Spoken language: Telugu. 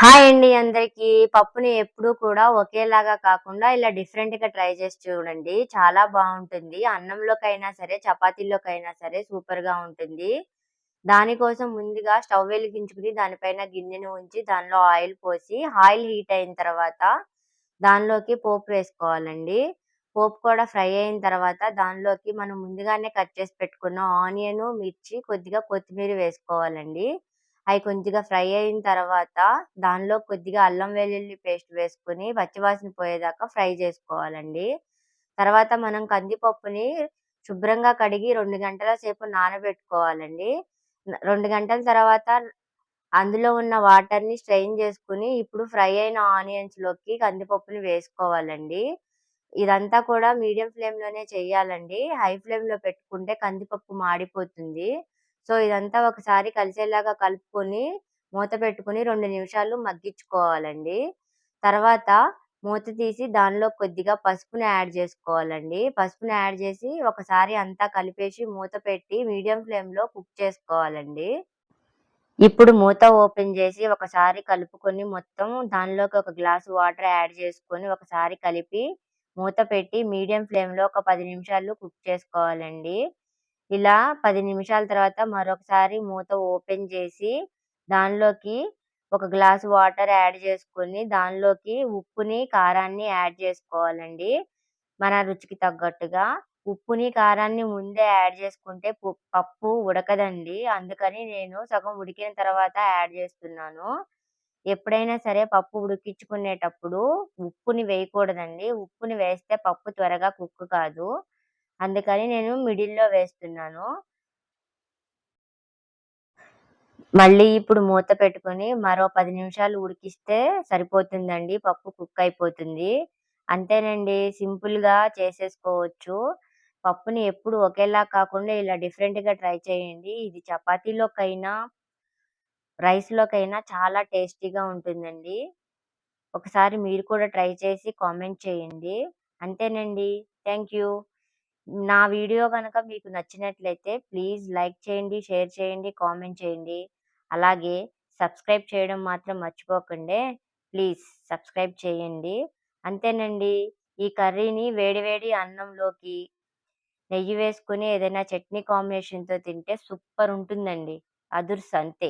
హాయ్ అండి అందరికీ. పప్పుని ఎప్పుడూ కూడా ఒకేలాగా కాకుండా ఇలా డిఫరెంట్‌గా ట్రై చేసి చూడండి. చాలా బావుంటుంది. అన్నంలోకైనా సరే, చపాతీలోకైనా సరే సూపర్‌గా ఉంటుంది. దానికోసం ముందుగా స్టవ్ వెలిగించుకొని దానిపైన గిన్నెను ఉంచి దానిలో ఆయిల్ పోసి, ఆయిల్ హీట్ అయిన తర్వాత దానిలోకి పోపు వేసుకోవాలండి. పోపు కూడా ఫ్రై అయిన తర్వాత దానిలోకి మనం ముందుగానే కట్ చేసి పెట్టుకున్న ఆనియను, మిర్చి, కొద్దిగా కొత్తిమీర వేసుకోవాలండి. అయి కొద్దిగా ఫ్రై అయిన తర్వాత దానిలో కొద్దిగా అల్లం వెల్లుల్లి పేస్ట్ వేసుకొని పచ్చివాసన పోయేదాకా ఫ్రై చేసుకోవాలండి. తర్వాత మనం కందిపప్పుని శుభ్రంగా కడిగి 2 గంటల సేపు నానబెట్టుకోవాలండి. 2 గంటల తర్వాత అందులో ఉన్న వాటర్‌ని స్ట్రెయిన్ చేసుకొని ఇప్పుడు ఫ్రై అయిన ఆనియన్స్‌లోకి కందిపప్పుని వేసుకోవాలండి. ఇదంతా కూడా మీడియం ఫ్లేమ్‌లోనే చేయాలండి. హై ఫ్లేమ్‌లో పెట్టుకుంటే కందిపప్పు మాడిపోతుంది. సో, ఇదంతా ఒకసారి కలిసేలాగా కలుపుకొని, మూత పెట్టుకొని 2 నిమిషాలు మగ్గించుకోవాలండి. తర్వాత మూత తీసి దానిలో కొద్దిగా పసుపుని యాడ్ చేసుకోవాలండి. పసుపుని యాడ్ చేసి ఒకసారి అంతా కలిపేసి మూత పెట్టి మీడియం ఫ్లేమ్‌లో కుక్ చేసుకోవాలండి. ఇప్పుడు మూత ఓపెన్ చేసి ఒకసారి కలుపుకొని మొత్తం దానిలోకి ఒక గ్లాసు వాటర్ యాడ్ చేసుకొని ఒకసారి కలిపి మూత పెట్టి మీడియం ఫ్లేమ్‌లో ఒక 10 నిమిషాలు కుక్ చేసుకోవాలండి. ఇలా 10 నిమిషాల తర్వాత మరొకసారి మూత ఓపెన్ చేసి దానిలోకి ఒక గ్లాసు వాటర్ యాడ్ చేసుకొని దానిలోకి ఉప్పుని, కారాన్ని యాడ్ చేసుకోవాలండి. మన రుచికి తగ్గట్టుగా. ఉప్పుని, కారాన్ని ముందే యాడ్ చేసుకుంటే పప్పు ఉడకదండి. అందుకని నేను సగం ఉడికిన తర్వాత యాడ్ చేస్తున్నాను. ఎప్పుడైనా సరే పప్పు ఉడికించుకునేటప్పుడు ఉప్పుని వేయకూడదండి. ఉప్పుని వేస్తే పప్పు త్వరగా కుక్ కాదు. అందుకని నేను మిడిల్‌లో వేస్తున్నాను. మళ్ళీ ఇప్పుడు మూత పెట్టుకొని మరో 10 నిమిషాలు ఉడికిస్తే సరిపోతుందండి. పప్పు కుక్ అయిపోతుంది. అంతేనండి. సింపుల్‌గా చేసేసుకోవచ్చు. పప్పుని ఎప్పుడు ఒకేలా కాకుండా ఇలా డిఫరెంట్‌గా ట్రై చేయండి. ఇది చపాతీలోకైనా, రైస్‌లోకైనా చాలా టేస్టీగా ఉంటుందండి. ఒకసారి మీరు కూడా ట్రై చేసి కామెంట్ చేయండి. అంతేనండి. Thank you. నా వీడియో గనక మీకు నచ్చినట్లయితే ప్లీజ్ లైక్ చేయండి, షేర్ చేయండి, కామెంట్ చేయండి. అలాగే సబ్స్క్రైబ్ చేయడం మాత్రం మర్చిపోకండే. ప్లీజ్ సబ్స్క్రైబ్ చేయండి. అంతేనండి. ఈ కర్రీని వేడి వేడి అన్నంలోకి నెయ్యి వేసుకొని ఏదైనా చట్నీ కాంబినేషన్‌తో తింటే సూపర్ ఉంటుందండి. అదుర్స్ అంతే.